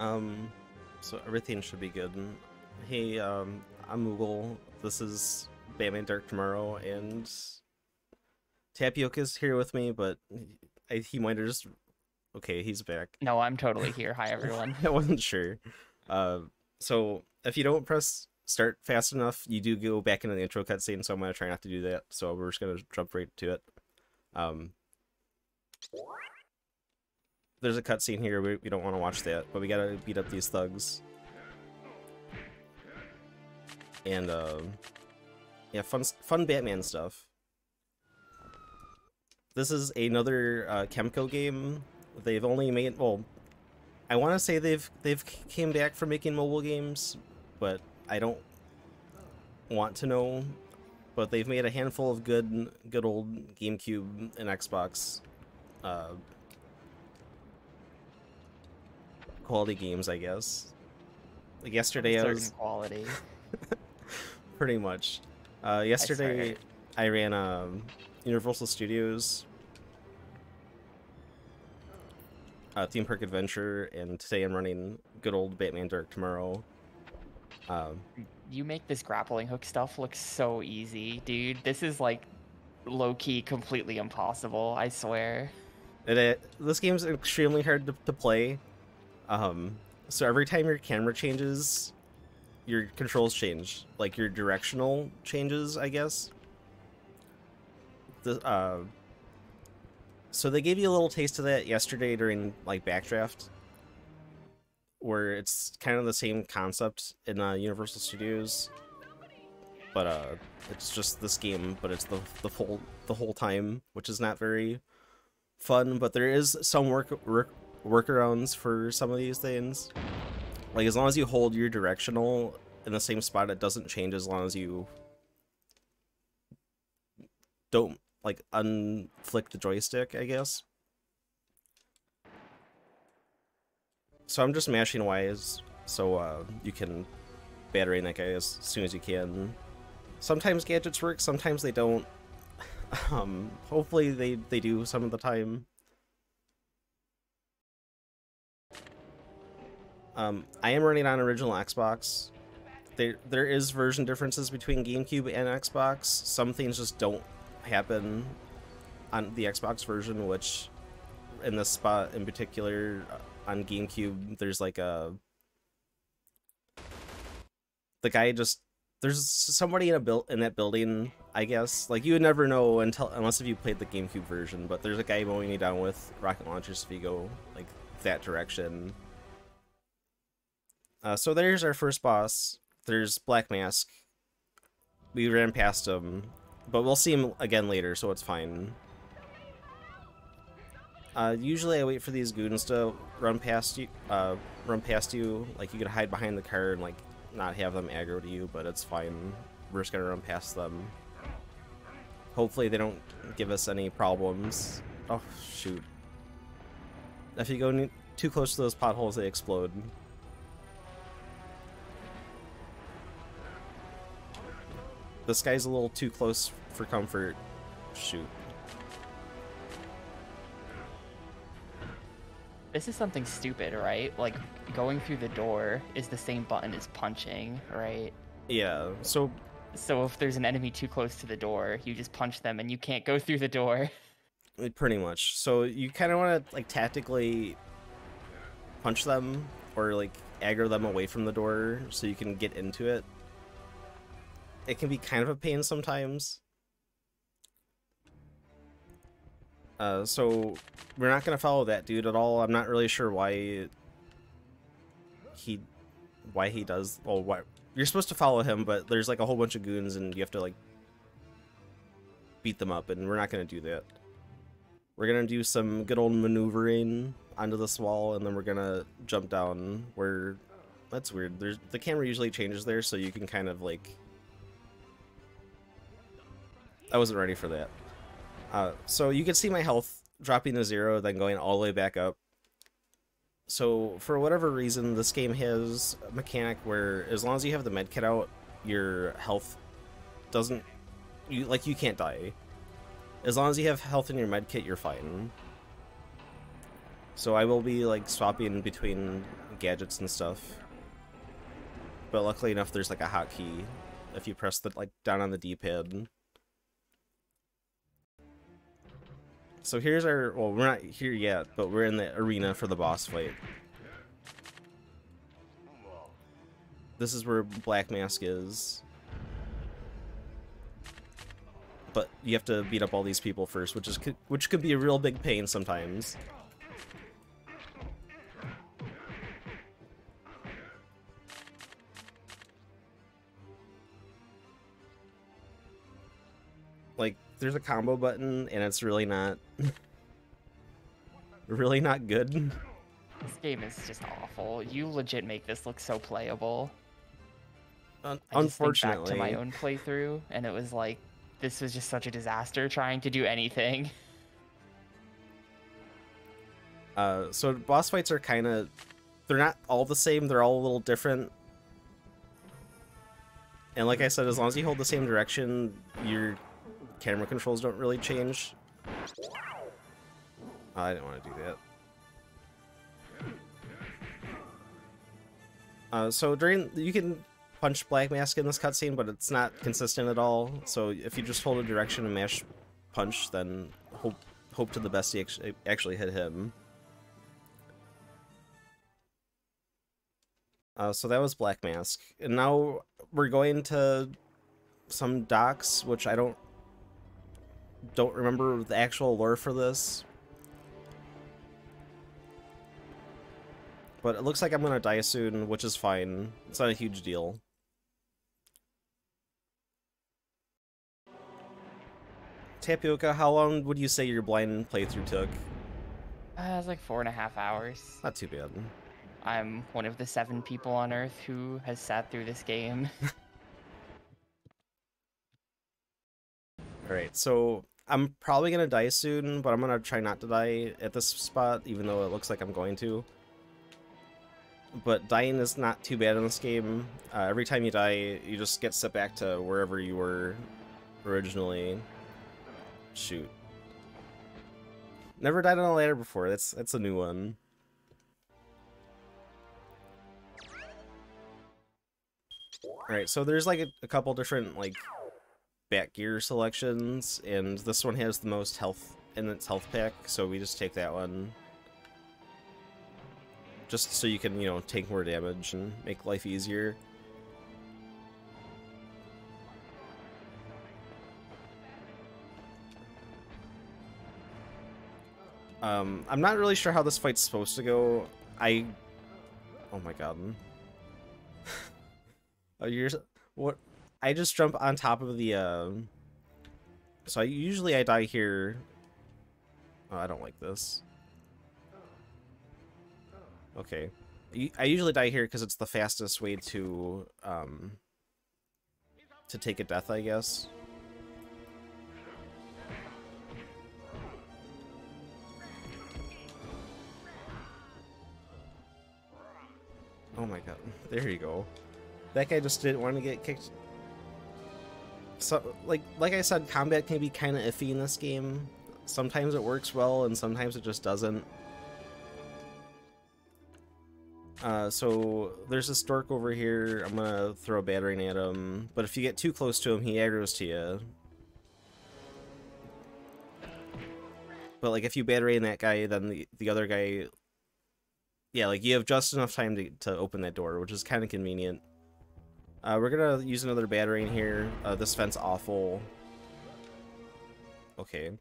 Um, so everything should be good. Hey, I'm Moogle. This is Batman Dark Tomorrow, and Tapioca's here with me, but he might have just... Okay, he's back. No, I'm totally here. Hi, everyone. I wasn't sure. So if you don't press start fast enough, you do go back into the intro cutscene, so I'm going to try not to do that. So we're just going to jump right to it. There's a cutscene here. We don't want to watch that, but we got to beat up these thugs. And, yeah, fun Batman stuff. This is another Chemco game. They've only made, well, I want to say they've came back from making mobile games, but I don't want to know. But they've made a handful of good old GameCube and Xbox quality games, I guess. Like yesterday, I was quality. Pretty much. Yesterday, I ran Universal Studios Theme Park Adventure, and today I'm running good old Batman Dark Tomorrow. You make this grappling hook stuff look so easy, dude. This is like low-key completely impossible, I swear. This game's extremely hard to play. So every time your camera changes, your controls change. Like your directional changes, I guess. So they gave you a little taste of that yesterday during like Backdraft, where it's kind of the same concept in Universal Studios, but it's just this game, but it's the whole time, which is not very fun. But there is some workarounds for some of these things. Like as long as you hold your directional in the same spot, it doesn't change as long as you don't like unflick the joystick, I guess. So I'm just mashing Y's so you can battering that guy as soon as you can. Sometimes gadgets work, sometimes they don't. Hopefully they do some of the time. I am running on original Xbox. There is version differences between GameCube and Xbox. Some things just don't happen on the Xbox version, which in this spot in particular on GameCube, there's like the guy just, there's somebody in that building, I guess. Like you would never know unless if you played the GameCube version, but there's a guy mowing you down with rocket launchers if you go like that direction. So there's our first boss. There's Black Mask. We ran past him, but we'll see him again later, so it's fine. Usually I wait for these goons to run past you. Like you could hide behind the car and like not have them aggro to you, but it's fine. We're just gonna run past them. Hopefully they don't give us any problems. Oh shoot! If you go too close to those potholes, they explode. This guy's a little too close for comfort. Shoot. This is something stupid, right? Like, going through the door is the same button as punching, right? Yeah, so if there's an enemy too close to the door, you just punch them and you can't go through the door. Pretty much. So you kind of want to, like, tactically punch them or, like, aggro them away from the door so you can get into it. It can be kind of a pain sometimes. So we're not gonna follow that dude at all. I'm not really sure why he does. Well, why you're supposed to follow him, but there's like a whole bunch of goons and you have to like beat them up, and we're not gonna do that. We're gonna do some good old maneuvering onto this wall, and then we're gonna jump down where. That's weird. The camera usually changes there, so you can kind of like. I wasn't ready for that. So you can see my health dropping to 0, then going all the way back up. So for whatever reason, this game has a mechanic where as long as you have the medkit out, your health doesn't... You can't die. As long as you have health in your medkit, you're fine. So I will be like swapping between gadgets and stuff. But luckily enough, there's like a hotkey if you press the like down on the D-pad. So here's our, well, we're not here yet, but we're in the arena for the boss fight. This is where Black Mask is. But you have to beat up all these people first, which could be a real big pain sometimes. Like, there's a combo button, and it's really not... really not good. This game is just awful. You legit make this look so playable. Unfortunately. I just think back to my own playthrough, and it was like, this was just such a disaster trying to do anything. So boss fights are kind of... They're not all the same, they're all a little different. And like I said, as long as you hold the same direction, your camera controls don't really change. Oh, I didn't want to do that. So you can punch Black Mask in this cutscene, but it's not consistent at all. So if you just hold a direction and mash punch, then hope to the best you actually hit him. So that was Black Mask, and now we're going to some docks, which I don't remember the actual lore for this. But it looks like I'm gonna die soon, which is fine. It's not a huge deal. Tapioca, how long would you say your blind playthrough took? It was like 4.5 hours. Not too bad. I'm one of the 7 people on Earth who has sat through this game. Alright, so I'm probably gonna die soon, but I'm gonna try not to die at this spot, even though it looks like I'm going to. But dying is not too bad in this game. Every time you die, you just get set back to wherever you were originally. Shoot. Never died on a ladder before, that's a new one. Alright, so there's like a couple different like bat gear selections, and this one has the most health in its health pack, so we just take that one. Just so you can, you know, take more damage and make life easier. I'm not really sure how this fight's supposed to go. Oh my god. Oh, what? I just jump on top of the, So usually I die here. Oh, I don't like this. Okay. I usually die here because it's the fastest way to take a death, I guess. Oh my god. There you go. That guy just didn't want to get kicked. So, like I said, combat can be kind of iffy in this game. Sometimes it works well, and sometimes it just doesn't. So there's this dork over here. I'm gonna throw a battering at him, but if you get too close to him, he aggroes to you. But like if you battering that guy, then the other guy, yeah, like you have just enough time to open that door, which is kind of convenient. We're gonna use another battering here. This fence awful. Okay.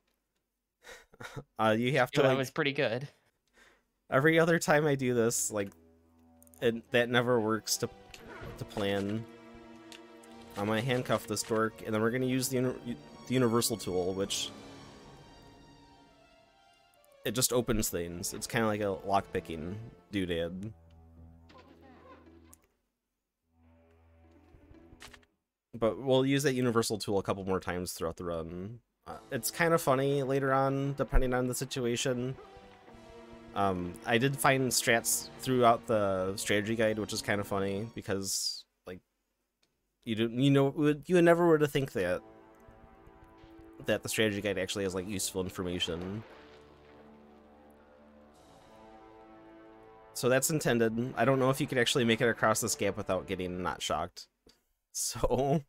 You have to. That was pretty good. Every other time I do this, like, that never works to plan. I'm gonna handcuff this dork, and then we're gonna use the universal tool, which it just opens things. It's kind of like a lockpicking doodad. But we'll use that universal tool a couple more times throughout the run. It's kind of funny later on, depending on the situation. I did find strats throughout the strategy guide, which is kind of funny because, like, you never would have think that the strategy guide actually has like useful information. So that's intended. I don't know if you could actually make it across this gap without getting not shocked. So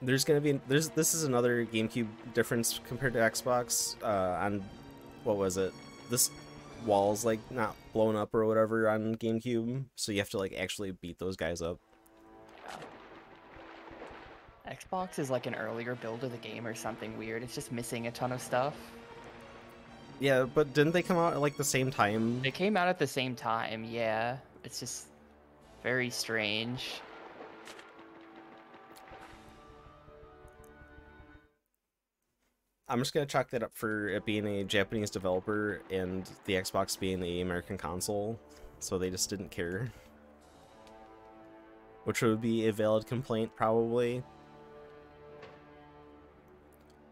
there's gonna be this is another GameCube difference compared to Xbox. On what was it? This wall's like not blown up or whatever on GameCube, so you have to like actually beat those guys up. Xbox is like an earlier build of the game or something weird. It's just missing a ton of stuff. Yeah, but didn't they come out at like the same time? They came out at the same time, yeah. It's just very strange. I'm just gonna chalk that up for it being a Japanese developer and the Xbox being the American console, so they just didn't care. Which would be a valid complaint, probably.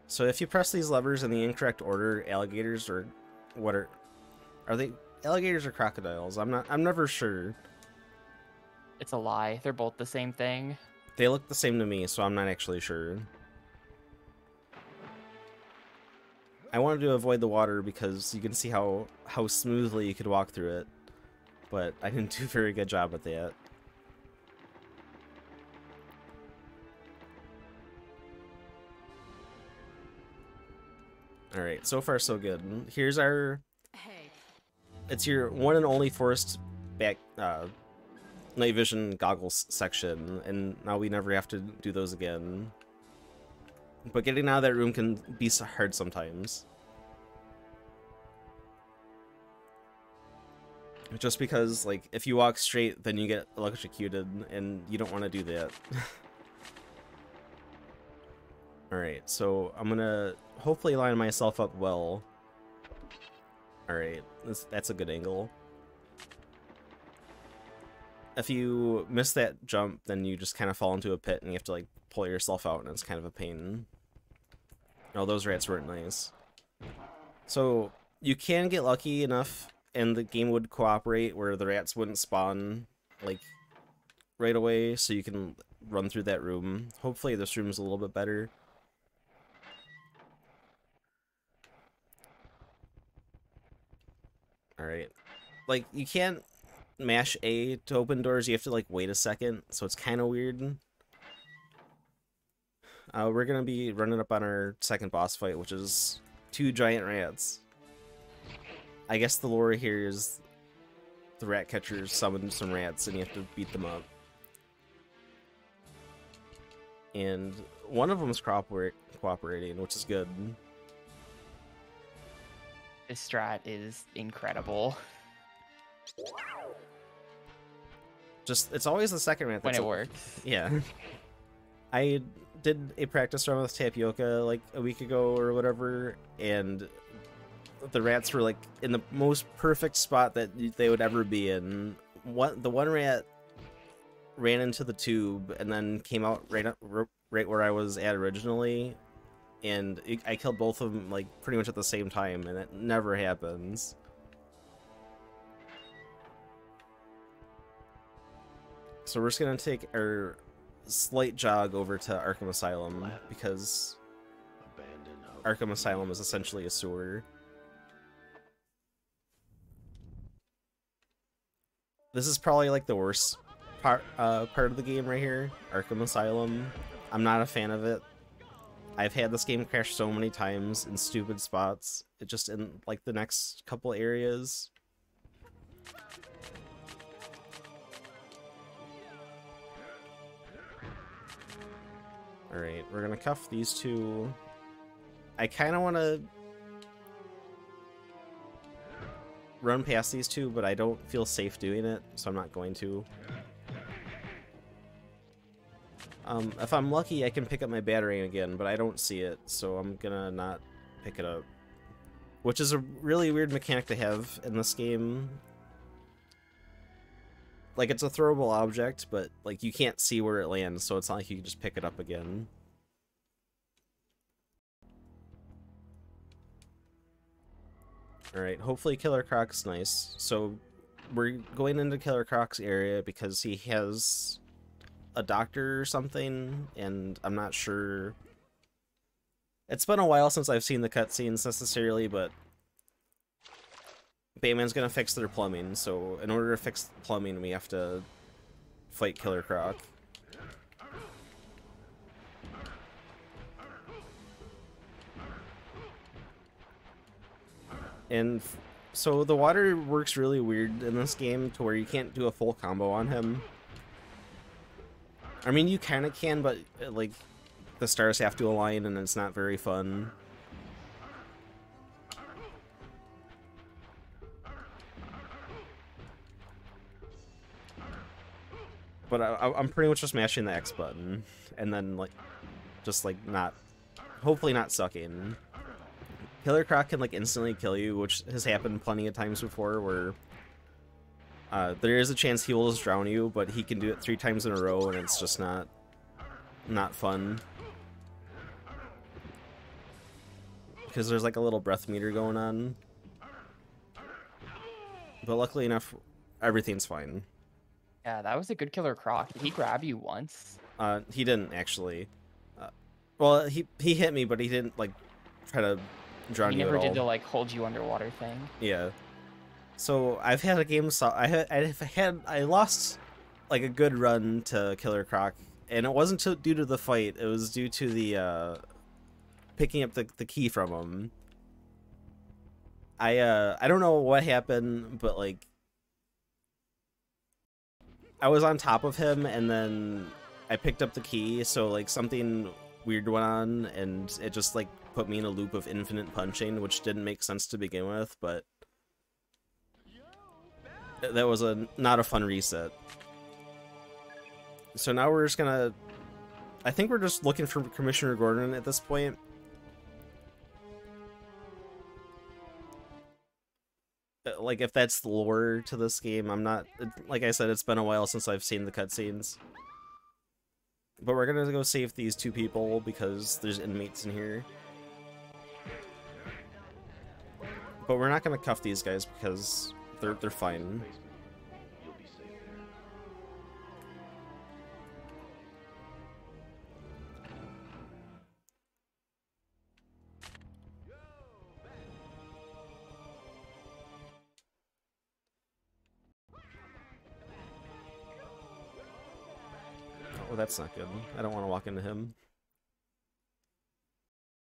So if you press these levers in the incorrect order, alligators or what are they alligators or crocodiles? I'm never sure. It's a lie. They're both the same thing. They look the same to me, so I'm not actually sure. I wanted to avoid the water because you can see how smoothly you could walk through it, but I didn't do a very good job at that. Alright, so far so good. Here's our... It's your one and only forced back night vision goggles section, and now we never have to do those again. But getting out of that room can be hard sometimes. Just because, like, if you walk straight, then you get electrocuted, and you don't want to do that. Alright, so I'm gonna hopefully line myself up well. Alright, that's a good angle. If you miss that jump, then you just kind of fall into a pit, and you have to, like, pull yourself out, and it's kind of a pain. Oh, those rats weren't nice. So, you can get lucky enough, and the game would cooperate, where the rats wouldn't spawn, like, right away, so you can run through that room. Hopefully this room's a little bit better. Alright. Like, you can't mash A to open doors, you have to, like, wait a second, so it's kind of weird. We're gonna be running up on our second boss fight, which is 2 giant rats. I guess the lore here is the rat catchers summon some rats and you have to beat them up. And one of them is cooperating, which is good. This strat is incredible. Just, it's always the second rat when it works. Yeah. I did a practice run with Tapioca like a week ago or whatever, and the rats were like in the most perfect spot that they would ever be in. The one rat ran into the tube and then came out right where I was at originally, and I killed both of them like pretty much at the same time, and it never happens. So we're just gonna take our slight jog over to Arkham Asylum, because Arkham Asylum is essentially a sewer. This is probably like the worst part of the game right here, Arkham Asylum. I'm not a fan of it. I've had this game crash so many times in stupid spots. It just in like the next couple areas. Alright, we're gonna cuff these two. I kind of want to run past these two, but I don't feel safe doing it, so I'm not going to. If I'm lucky, I can pick up my battery again, but I don't see it, so I'm gonna not pick it up. Which is a really weird mechanic to have in this game. Like, it's a throwable object, but, like, you can't see where it lands, so it's not like you can just pick it up again. Alright, hopefully Killer Croc's nice. So, we're going into Killer Croc's area because he has a doctor or something, and I'm not sure. It's been a while since I've seen the cutscenes necessarily, but Batman's gonna fix their plumbing, so in order to fix plumbing, we have to fight Killer Croc. And so the water works really weird in this game to where you can't do a full combo on him. I mean, you kind of can, but like the stars have to align and it's not very fun. But I'm pretty much just mashing the X button and then like just like not, hopefully not sucking. Killer Croc can like instantly kill you, which has happened plenty of times before, where there is a chance he will just drown you, but he can do it 3 times in a row, and it's just not fun. Because there's like a little breath meter going on. But luckily enough, everything's fine. Yeah, that was a good Killer Croc. Did he grab you once? He didn't actually. Well, he hit me, but he didn't like try to drown you at all. He never did the like hold you underwater thing. Yeah. So I've had a game. I lost like a good run to Killer Croc, and it wasn't due to the fight. It was due to the picking up the key from him. I don't know what happened, but like I was on top of him, and then I picked up the key. So like something weird went on, and it just like put me in a loop of infinite punching, which didn't make sense to begin with, but that was not a fun reset. So now we're just gonna, I think we're just looking for Commissioner Gordon at this point. Like, if that's the lore to this game, I'm not, like I said, it's been a while since I've seen the cutscenes. But we're gonna go save these 2 people because there's inmates in here. But we're not gonna cuff these guys because they're fine. Oh, that's not good. I don't want to walk into him.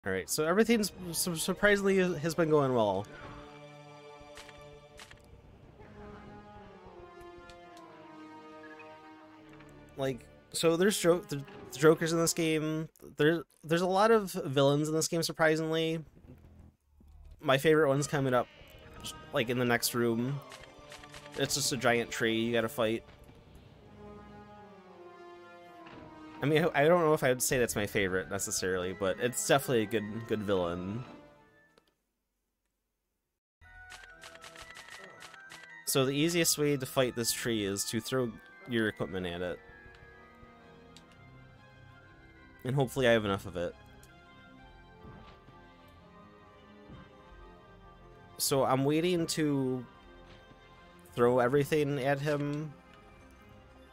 Alright, so everything's surprisingly has been going well. Like, so there's jokers in this game. There's a lot of villains in this game, surprisingly. My favorite one's coming up, like, in the next room. It's just a giant tree you gotta fight. I mean, I don't know if I would say that's my favorite, necessarily, but it's definitely a good villain. So the easiest way to fight this tree is to throw your equipment at it. And hopefully I have enough of it. So I'm waiting to throw everything at him.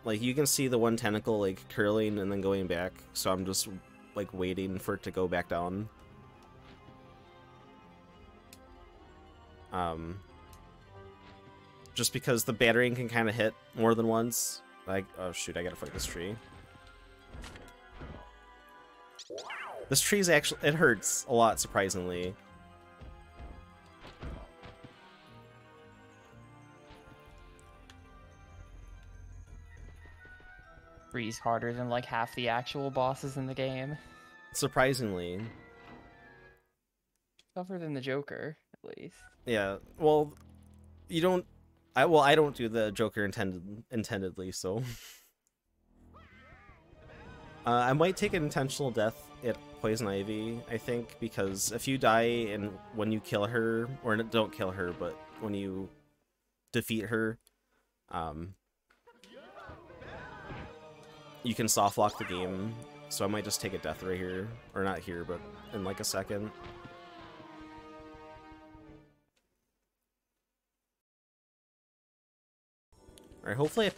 Like, you can see the one tentacle, like, curling and then going back. So I'm just, like, waiting for it to go back down. Just because the battering can kind of hit more than once. Like, oh shoot, I gotta fight this tree. This tree's actually, it hurts a lot, surprisingly. Tree's harder than like half the actual bosses in the game. Surprisingly. Tougher than the Joker, at least. Yeah, well, you don't, I don't do the Joker intendedly, so. I might take an intentional death at Poison Ivy, I think, because if you die and when you kill her, or don't kill her, but when you defeat her, you can soft lock the game, so I might just take a death right here, or not here, but in like a second. Alright, hopefully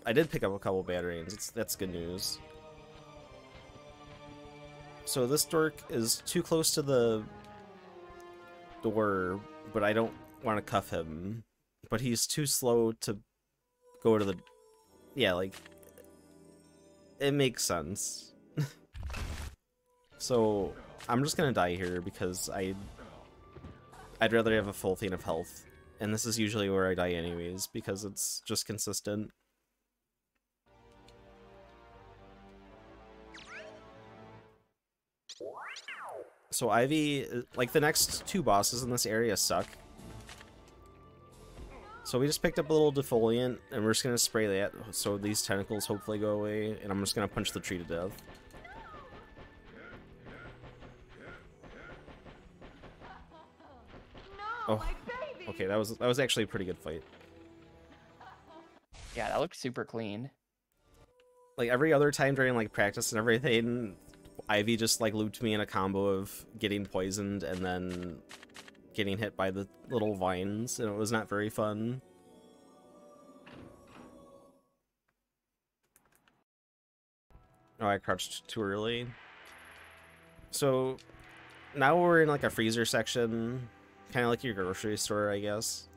I did pick up a couple batterings. That's good news. So this dork is too close to the door, but I don't want to cuff him. but he's too slow to go to the... Yeah, like, it makes sense. So, I'm just gonna die here because I'd rather have a full thing of health. And this is usually where I die anyways, because it's just consistent. So Ivy, like, the next two bosses in this area suck. So we just picked up a little defoliant, and we're just gonna spray that so these tentacles hopefully go away, and I'm just gonna punch the tree to death. Oh, okay, that was actually a pretty good fight. Yeah, that looks super clean. Like, every other time during, like, practice and everything, Ivy just, like, looped me in a combo of getting poisoned and then getting hit by the little vines, and it was not very fun. Oh, I crouched too early. So, now we're in, like, a freezer section, kind of like your grocery store, I guess.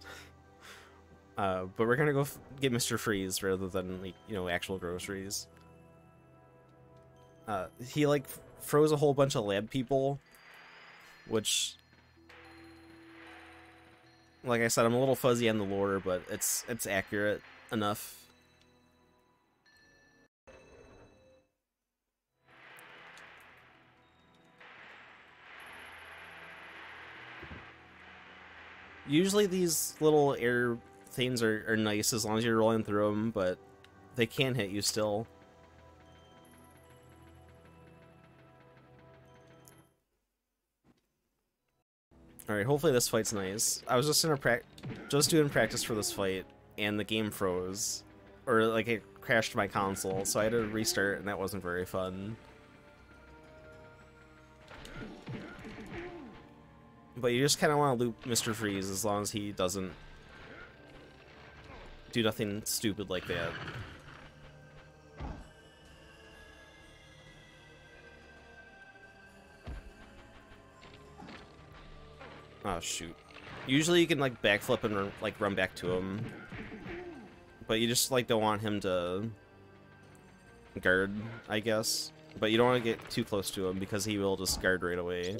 But we're gonna go get Mr. Freeze rather than, like, you know, actual groceries. He, like, froze a whole bunch of lab people, which, like I said, I'm a little fuzzy on the lore, but it's accurate enough. Usually these little air things are nice as long as you're rolling through them, but they can hit you still. Alright, hopefully this fight's nice. I was just doing practice for this fight, and the game froze. Or, like, it crashed my console, so I had to restart, and that wasn't very fun. But you just kind of want to loop Mr. Freeze as long as he doesn't do nothing stupid like that. Oh, shoot. Usually you can, like, backflip and, like, run back to him. But you just, like, don't want him to guard, I guess. But you don't want to get too close to him because he will just guard right away.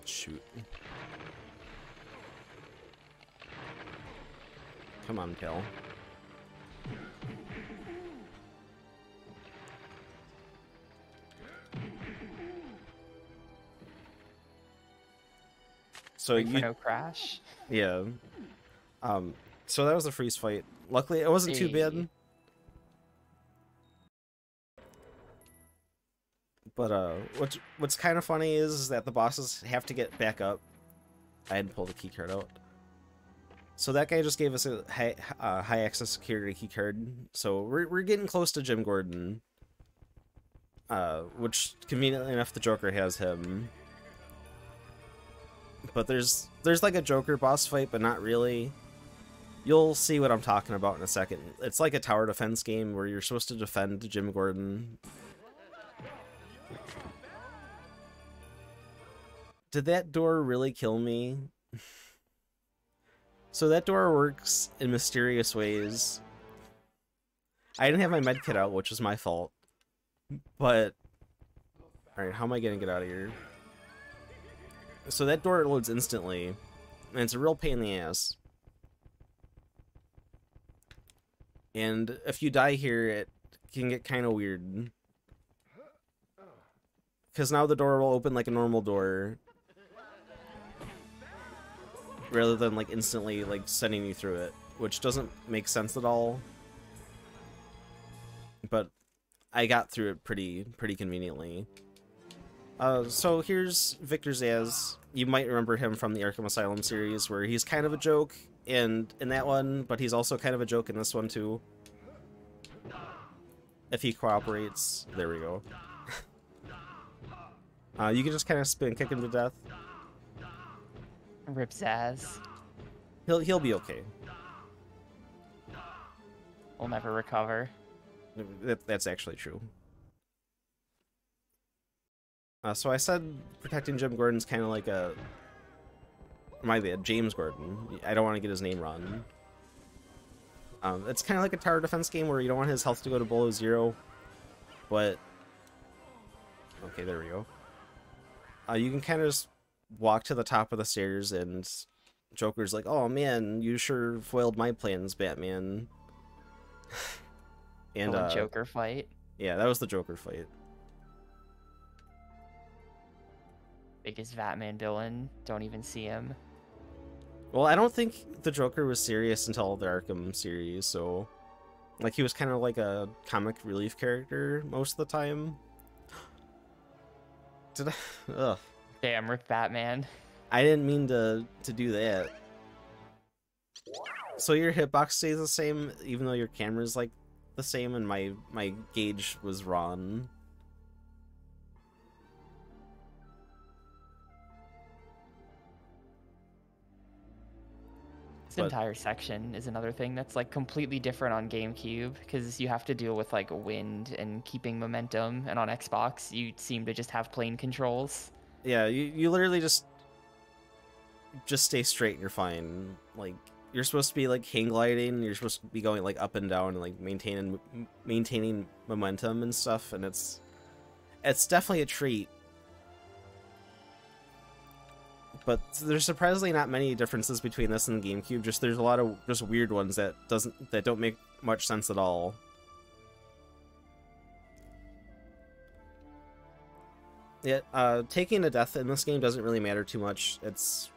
Shoot. Come on, Kel. So you no crash. Yeah. So that was a freeze fight. Luckily, it wasn't too bad. But what's kind of funny is that the bosses have to get back up. I had to pull the keycard out. So that guy just gave us a high access security keycard. So we're getting close to Jim Gordon. Which conveniently enough the Joker has him. But there's like a Joker boss fight, but not really. You'll see what I'm talking about in a second. It's like a tower defense game where you're supposed to defend Jim Gordon. Did that door really kill me? So that door works in mysterious ways. I didn't have my medkit out, which was my fault. But... Alright, how am I gonna get out of here? So that door loads instantly, and it's a real pain in the ass. And if you die here, it can get kind of weird. Because now the door will open like a normal door, rather than like instantly like sending you through it, which doesn't make sense at all. But I got through it pretty conveniently. So here's Victor Zsasz. You might remember him from the Arkham Asylum series, where he's kind of a joke in that one, but he's also kind of a joke in this one too. If he cooperates. There we go. You can just kind of spin kick him to death. Rip Zsasz. He'll be okay. We'll never recover. That's actually true. So I said protecting Jim Gordon's kind of like a... My bad, James Gordon. I don't want to get his name wrong. It's kind of like a tower defense game where you don't want his health to go to below 0, but... Okay, there we go. You can kind of just walk to the top of the stairs and Joker's like, oh man, you sure foiled my plans, Batman. And Joker fight. Yeah, that was the Joker fight. Biggest Batman villain. Don't even see him. Well, I don't think the Joker was serious until the Arkham series, so... Like, he was kind of like a comic relief character most of the time. Did I... Ugh. Damn, Rip Batman. I didn't mean to do that. So your hitbox stays the same, even though your camera's, like, the same, and my gauge was wrong. This entire section is another thing that's like completely different on GameCube because you have to deal with like wind and keeping momentum, and on Xbox you seem to just have plain controls. Yeah, you literally just stay straight and you're fine. Like, you're supposed to be like hang gliding, you're supposed to be going like up and down and like maintaining momentum and stuff, and it's definitely a treat. But there's surprisingly not many differences between this and the GameCube. Just there's a lot of just weird ones that don't make much sense at all. Yeah, taking a death in this game doesn't really matter too much. It's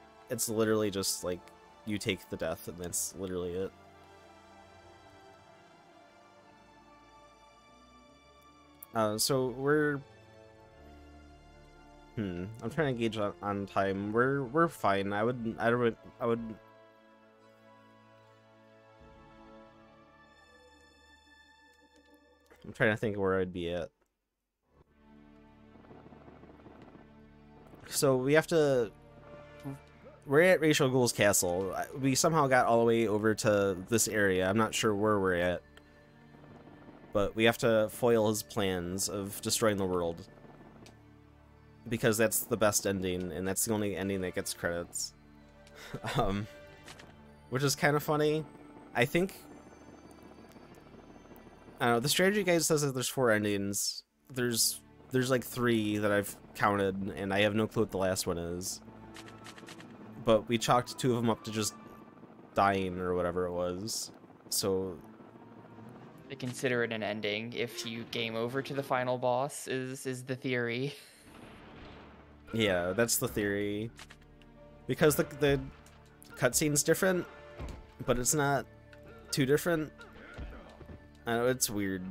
literally just like you take the death and that's literally it. So we're I'm trying to gauge on time. We're fine. I would I'm trying to think where I'd be at. So we're at Ra's al Ghul's castle. We somehow got all the way over to this area. I'm not sure where we're at. But we have to foil his plans of destroying the world. Because that's the best ending, and that's the only ending that gets credits. Which is kind of funny. I think... I don't know, the strategy guide says that there's 4 endings. There's like 3 that I've counted, and I have no clue what the last one is. But we chalked 2 of them up to just dying, or whatever it was. So... They consider it an ending if you game over to the final boss, is the theory. Yeah, that's the theory. Because the cutscene's different, but it's not too different. I know, it's weird.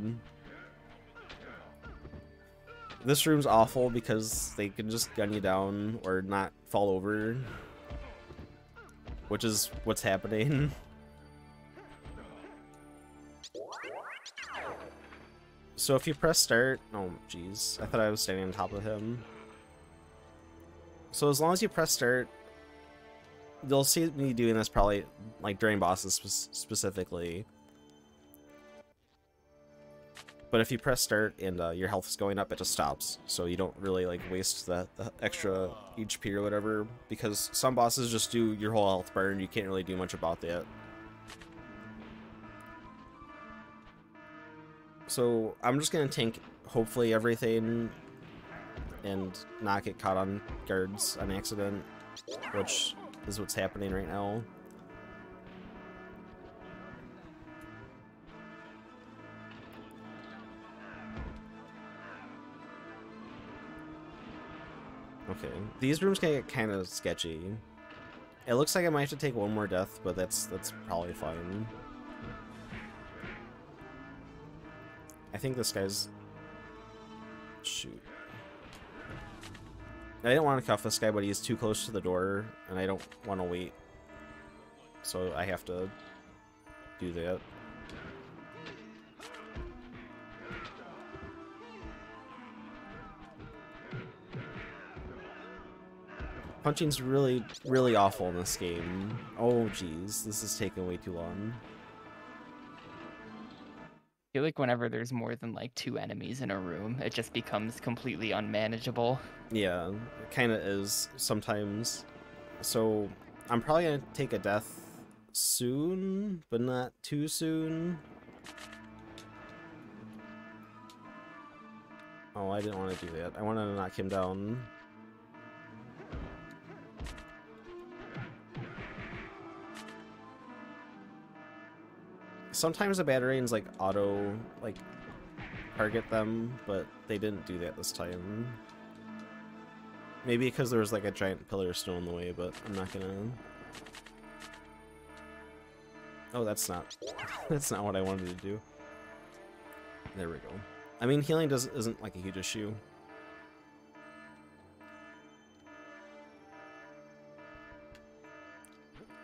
This room's awful because they can just gun you down or not fall over. Which is what's happening. So if you press start... Oh, jeez. I thought I was standing on top of him. So as long as you press start, you'll see me doing this probably like during bosses specifically. But if you press start and your health is going up, it just stops. So you don't really like waste the extra HP or whatever, because some bosses just do your whole health bar and you can't really do much about that. So I'm just gonna tank hopefully everything and not get caught on guards on accident, which is what's happening right now. Okay, these rooms can get kind of sketchy. It looks like I might have to take one more death, but that's probably fine. I think this guy's... Shoot. I didn't want to cuff this guy, but he's too close to the door, and I don't want to wait. So I have to do that. Punching's really, really awful in this game. Oh, jeez. This is taking way too long. feel like whenever there's more than like 2 enemies in a room, it just becomes completely unmanageable. Yeah, it kind of is sometimes. So I'm probably gonna take a death soon, but not too soon. Oh, I didn't want to do that. I wanted to knock him down. Sometimes the Batarians like auto like target them, but they didn't do that this time. Maybe because there was like a giant pillar still in the way, but I'm not gonna. Oh, that's not what I wanted to do. There we go. I mean, healing isn't like a huge issue.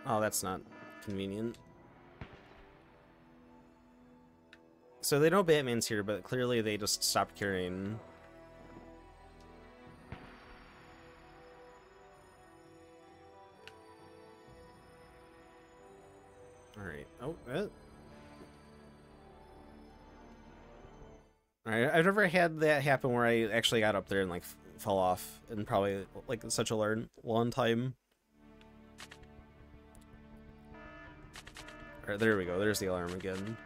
Oh, that's not convenient. So they know Batman's here, but clearly they just stopped carrying. Alright. Oh, Alright, I've never had that happen where I actually got up there and like fell off in probably like such a long time. Alright, there we go. There's the alarm again.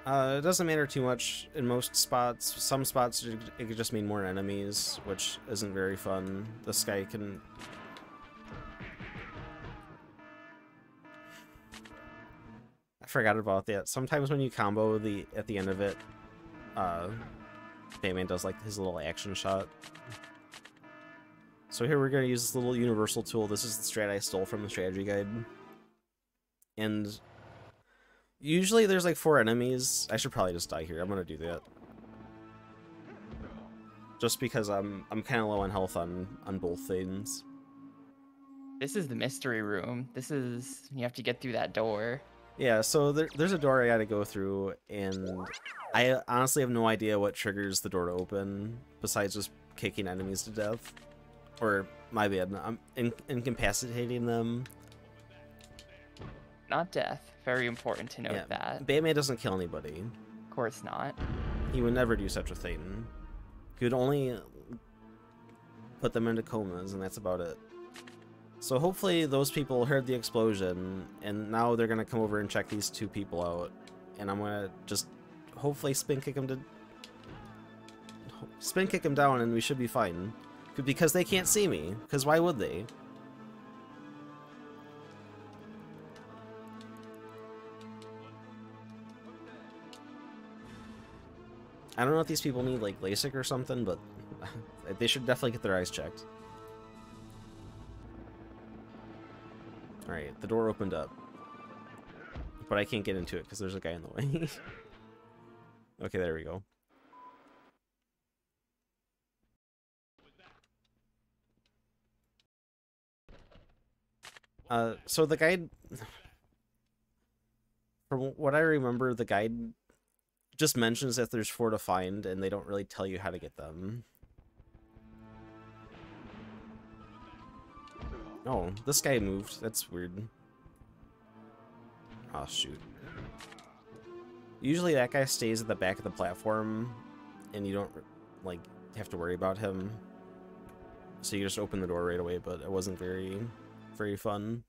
It doesn't matter too much in most spots. Some spots it could just mean more enemies, which isn't very fun. This guy can... I forgot about that. Sometimes when you combo at the end of it, Batman does like his little action shot. So here we're gonna use this little universal tool. This is the strat I stole from the strategy guide. And usually there's like 4 enemies. I should probably just die here. I'm gonna do that. Just because I'm kind of low on health on both things. This is the mystery room. This is... you have to get through that door. Yeah, so there's a door I gotta go through, and I honestly have no idea what triggers the door to open, besides just kicking enemies to death. Or, my bad, I'm incapacitating them. Not death. Very important to note that. Batman doesn't kill anybody. Of course not. He would never do such a thing. He would only put them into comas, and that's about it. So hopefully those people heard the explosion, and now they're gonna come over and check these 2 people out. And I'm gonna just hopefully spin kick them down, and we should be fine. Because they can't see me. Because why would they? I don't know if these people need like LASIK or something, but they should definitely get their eyes checked. Alright, the door opened up. But I can't get into it because there's a guy in the way. Okay, there we go. So the guide... From what I remember, the guide just mentions that there's 4 to find, and they don't really tell you how to get them. Oh, this guy moved. That's weird. Oh, shoot. Usually that guy stays at the back of the platform, and you don't, like, have to worry about him. So you just open the door right away, but it wasn't very fun.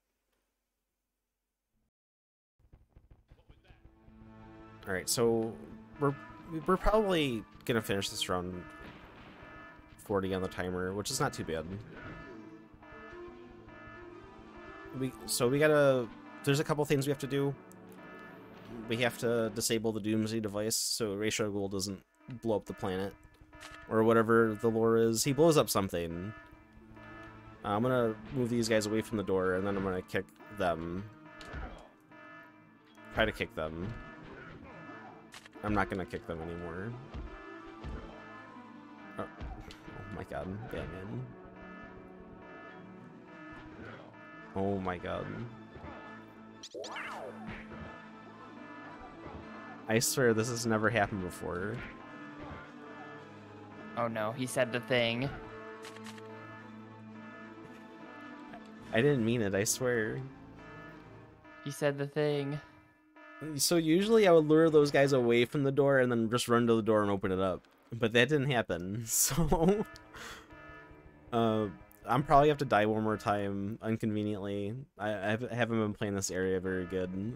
Alright, so we're probably gonna finish this round 40 on the timer, which is not too bad. We gotta... There's a couple things we have to do. We have to disable the Doomsday device so Ra's al Ghul doesn't blow up the planet. Or whatever the lore is. He blows up something. I'm gonna move these guys away from the door, and then I'm gonna kick them. Try to kick them. I'm not gonna kick them anymore. Oh my god, Batman. Oh my god. I swear this has never happened before. Oh no, he said the thing. I didn't mean it, I swear. He said the thing. So usually I would lure those guys away from the door and then just run to the door and open it up. But that didn't happen, so... I'm probably have to die one more time, inconveniently. I haven't been playing this area very good.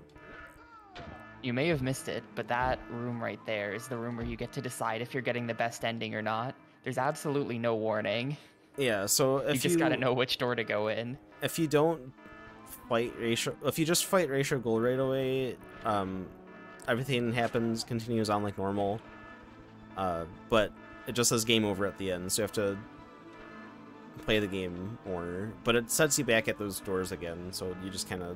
You may have missed it, but that room right there is the room where you get to decide if you're getting the best ending or not. There's absolutely no warning. Yeah, so if you just gotta know which door to go in. If you don't fight Ratio, if you just fight Ratio Ghoul right away, everything continues on like normal. But it just says game over at the end, so you have to play the game more. But it sets you back at those doors again, so you just kind of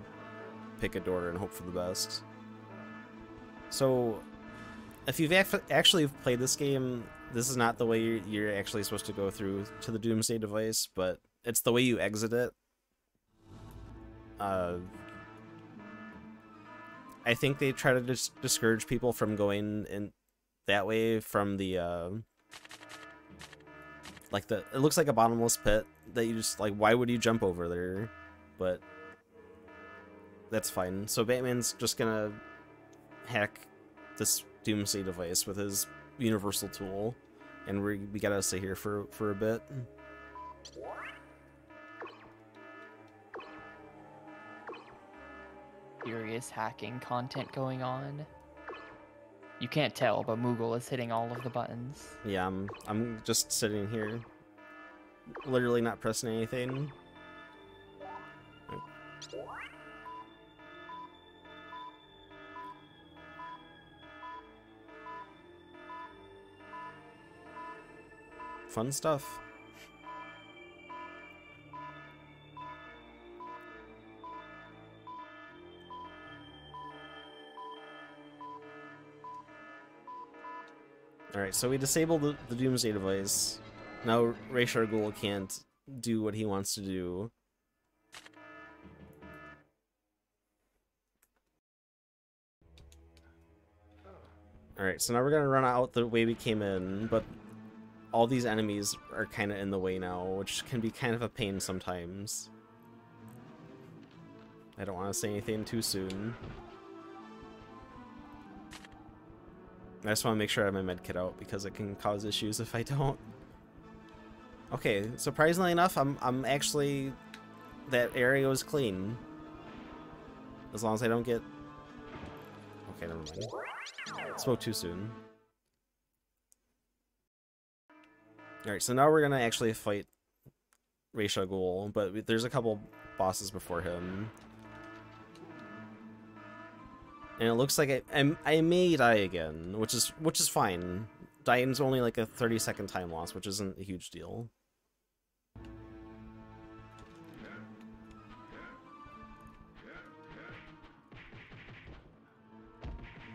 pick a door and hope for the best. So, if you've actually played this game, this is not the way you're actually supposed to go through to the Doomsday device, but it's the way you exit it. I think they try to discourage people from going in that way from the, it looks like a bottomless pit that you just, like, why would you jump over there? But that's fine. So Batman's just gonna hack this Doomsday device with his universal tool, and we gotta stay here for a bit. Serious hacking content going on. You can't tell, but Moogle is hitting all of the buttons. Yeah, I'm just sitting here, literally not pressing anything. Fun stuff. Alright, so we disabled the Doomsday device. Now Ra's al Ghul can't do what he wants to do. Alright, so now we're gonna run out the way we came in, but all these enemies are kind of in the way now, which can be kind of a pain sometimes. I don't want to say anything too soon. I just want to make sure I have my medkit out because it can cause issues if I don't. Okay, surprisingly enough, I'm actually, that area was clean. As long as I don't get... Okay, never mind. Spoke too soon. Alright, so now we're gonna actually fight Ra's al Ghul, but there's a couple bosses before him. And it looks like I may die again, which is fine. Dying's only like a 30-second time loss, which isn't a huge deal.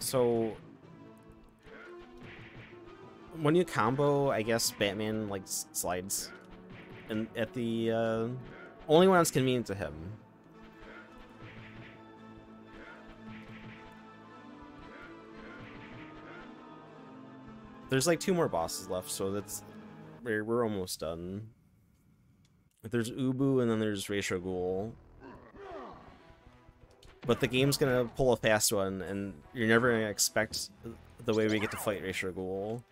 So when you combo, I guess Batman like slides, and at the only when it's convenient to him. There's like 2 more bosses left, so we're almost done. There's Ubu and then there's Ra's al Ghul. But the game's gonna pull a fast one, and you're never gonna expect the way we get to fight Ra's al Ghul.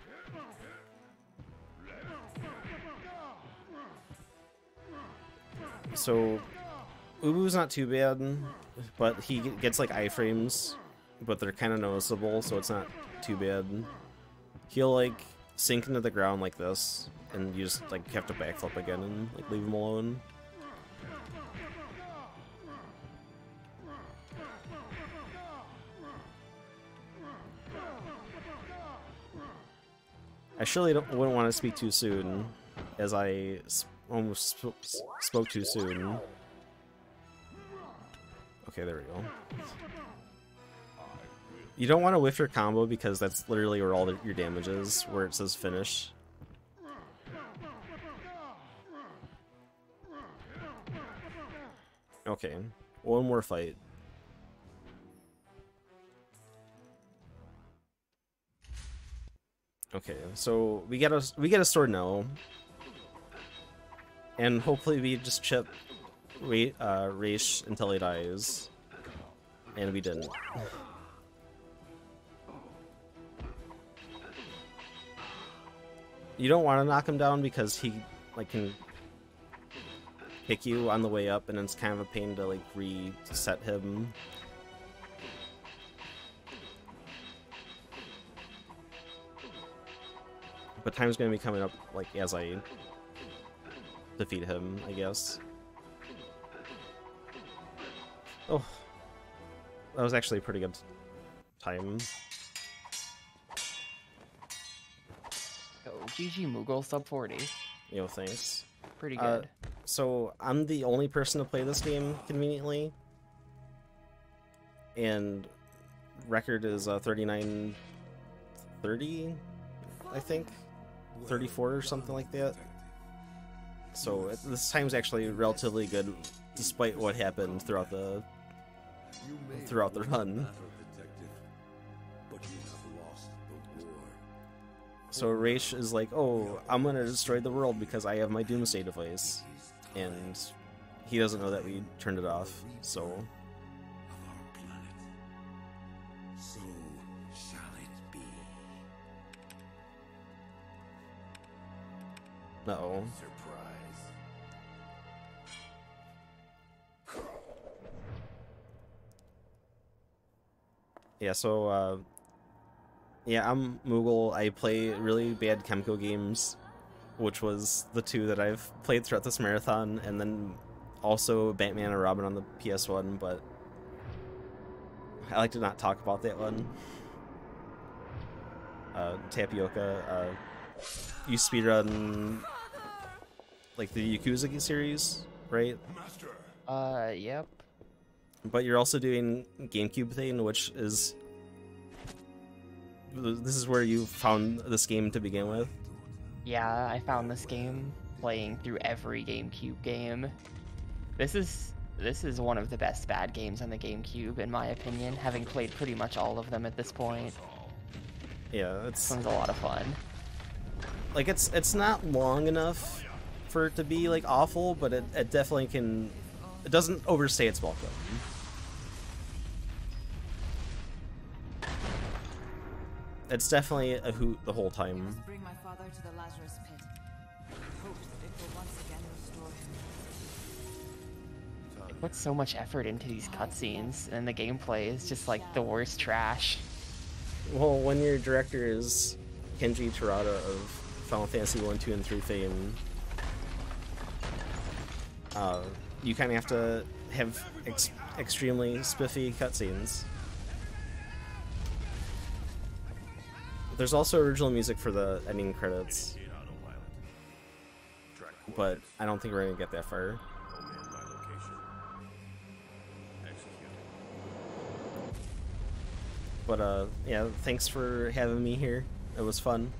So Ubu's not too bad, but he gets like iframes, but they're kind of noticeable, so it's not too bad. He'll like sink into the ground like this, and you just like have to backflip again and like leave him alone. I surely wouldn't want to speak too soon, as I almost spoke too soon. Okay, there we go. You don't want to whiff your combo because that's literally where all your damage is, where it says finish. Okay, one more fight. Okay, so we get a sword now, and hopefully we just chip Raish until he dies, and we didn't. You don't want to knock him down because he like can kick you on the way up, and it's kind of a pain to like reset him. But time's gonna be coming up like as I defeat him, I guess. Oh, that was actually a pretty good time. Oh, GG Moogle sub 40. Yo, thanks. Pretty good. So I'm the only person to play this game conveniently, and record is 39-30, I think, 34 or something like that. So this time's actually relatively good, despite what happened throughout the run. So Raish is like, oh, I'm gonna destroy the world because I have my Doomsday device. And he doesn't know that we turned it off, so... Uh-oh. Yeah, so, yeah, I'm Moogle. I play really bad Chemco games, which was the two that I've played throughout this marathon, and then also Batman and Robin on the PS1, but I like to not talk about that one. Tapioca, you speedrun like the Yakuza series, right? Yep. But you're also doing GameCube thing, which is... This is where you found this game to begin with? Yeah, I found this game playing through every GameCube game. This is one of the best bad games on the GameCube, in my opinion, having played pretty much all of them at this point. Yeah, This one's a lot of fun. Like, it's not long enough for it to be, like, awful, but it definitely can... It doesn't overstay its welcome. It's definitely a hoot the whole time. Bring my father to the Lazarus pit. Hope that it will once again restore him. Put so much effort into these cutscenes, and the gameplay is just like the worst trash. Well, when your director is Kenji Terada of Final Fantasy 1, 2, and 3 fame, you kind of have to have extremely spiffy cutscenes. There's also original music for the ending credits, but I don't think we're gonna get that far. But yeah, thanks for having me here. It was fun.